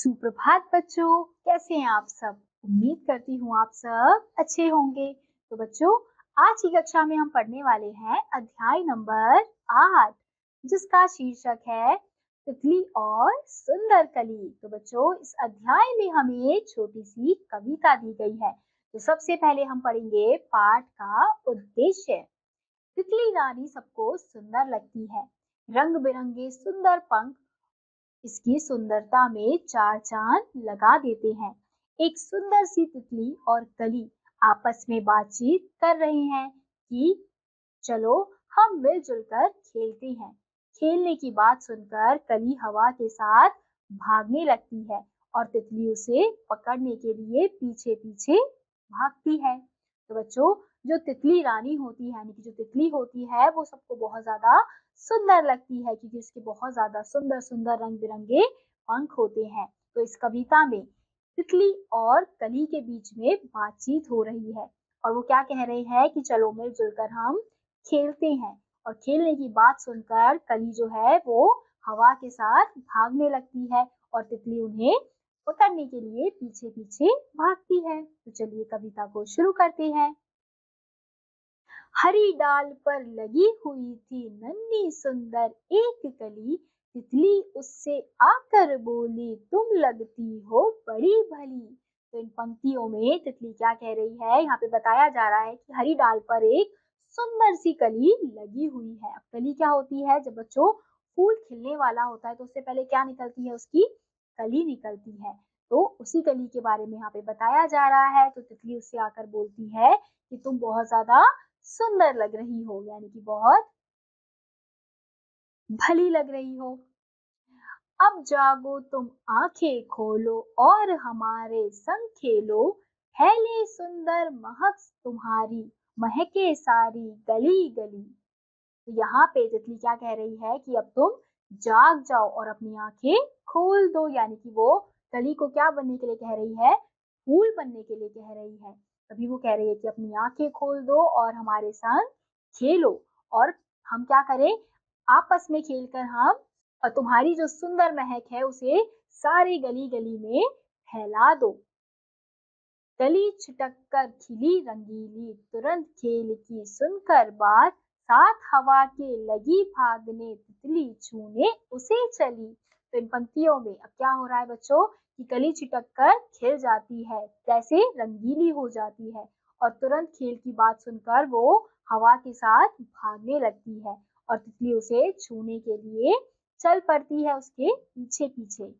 सुप्रभात बच्चों, कैसे हैं आप सब। उम्मीद करती हूँ आप सब अच्छे होंगे। तो बच्चों, आज की कक्षा में हम पढ़ने वाले हैं अध्याय नंबर 8, जिसका शीर्षक है तितली और सुंदर कली। तो बच्चों, इस अध्याय में हमें एक छोटी सी कविता दी गई है। तो सबसे पहले हम पढ़ेंगे पाठ का उद्देश्य। तितली रानी सबको सुंदर लगती है, रंग बिरंगे सुंदर पंख इसकी सुंदरता में चार चांद लगा देते हैं। एक सुंदर सी तितली और कली आपस में बातचीत कर रहे हैं कि चलो हम मिलजुल कर खेलते हैं। खेलने की बात सुनकर कली हवा के साथ भागने लगती है और तितली उसे पकड़ने के लिए पीछे पीछे भागती है। तो बच्चों, जो तितली रानी होती है यानी कि जो तितली होती है वो सबको बहुत ज्यादा सुंदर लगती है, क्योंकि उसके बहुत ज्यादा सुंदर सुंदर रंग बिरंगे पंख होते हैं। तो इस कविता में तितली और कली के बीच में बातचीत हो रही है और वो क्या कह रहे हैं कि चलो मिलजुल कर हम खेलते हैं। और खेलने की बात सुनकर कली जो है वो हवा के साथ भागने लगती है और तितली उन्हें पकड़ने के लिए पीछे पीछे भागती है। तो चलिए कविता को शुरू करते हैं। हरी डाल पर लगी हुई थी नन्ही सुंदर एक कली, तितली उससे आकर बोली तुम लगती हो बड़ी भली। तो इन पंक्तियों में तितली क्या कह रही है, यहाँ पे बताया जा रहा है कि हरी डाल पर एक सुंदर सी कली लगी हुई है। अब कली क्या होती है, जब बच्चों फूल खिलने वाला होता है तो उससे पहले क्या निकलती है, उसकी कली निकलती है। तो उसी कली के बारे में यहाँ पे बताया जा रहा है। तो तितली उससे आकर बोलती है कि तुम बहुत ज्यादा सुंदर लग रही हो, यानी कि बहुत भली लग रही हो। अब जागो तुम आंखें खोलो और हमारे संग खेलो, फैले सुंदर महक तुम्हारी, महके सारी गली गली। तो यहाँ पे तितली क्या कह रही है कि अब तुम जाग जाओ और अपनी आंखें खोल दो, यानी कि वो कली को क्या बनने के लिए कह रही है, फूल बनने के लिए कह रही है। तभी वो कह रही है कि अपनी आंखें खोल दो और हमारे संग खेलो। और हम क्या करें, आपस में खेलकर हम और तुम्हारी जो सुंदर महक है उसे सारी गली गली में फैला दो। कली छिटक कर खिली रंगीली, तुरंत खेल की सुनकर बात, साथ हवा के लगी भागने, तितली छूने उसे चली। तो इन पंक्तियों में अब क्या हो रहा है बच्चों कि कली छिटक कर खिल जाती है, कैसे रंगीली हो जाती है और तुरंत खेल की बात सुनकर वो हवा के साथ भागने लगती है और तितली उसे छूने के लिए चल पड़ती है उसके पीछे पीछे।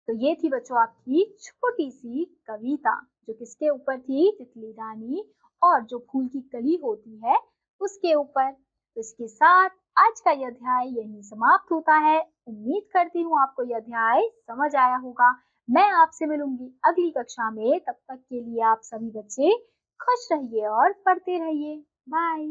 तो ये थी बच्चों आपकी छोटी सी कविता, जो किसके ऊपर थी, तितली रानी और जो फूल की कली होती है उसके ऊपर। तो इसके साथ आज का यह अध्याय यहीं समाप्त होता है। उम्मीद करती हूँ आपको यह अध्याय समझ आया होगा। मैं आपसे मिलूंगी अगली कक्षा में, तब तक के लिए आप सभी बच्चे खुश रहिए और पढ़ते रहिए। बाय।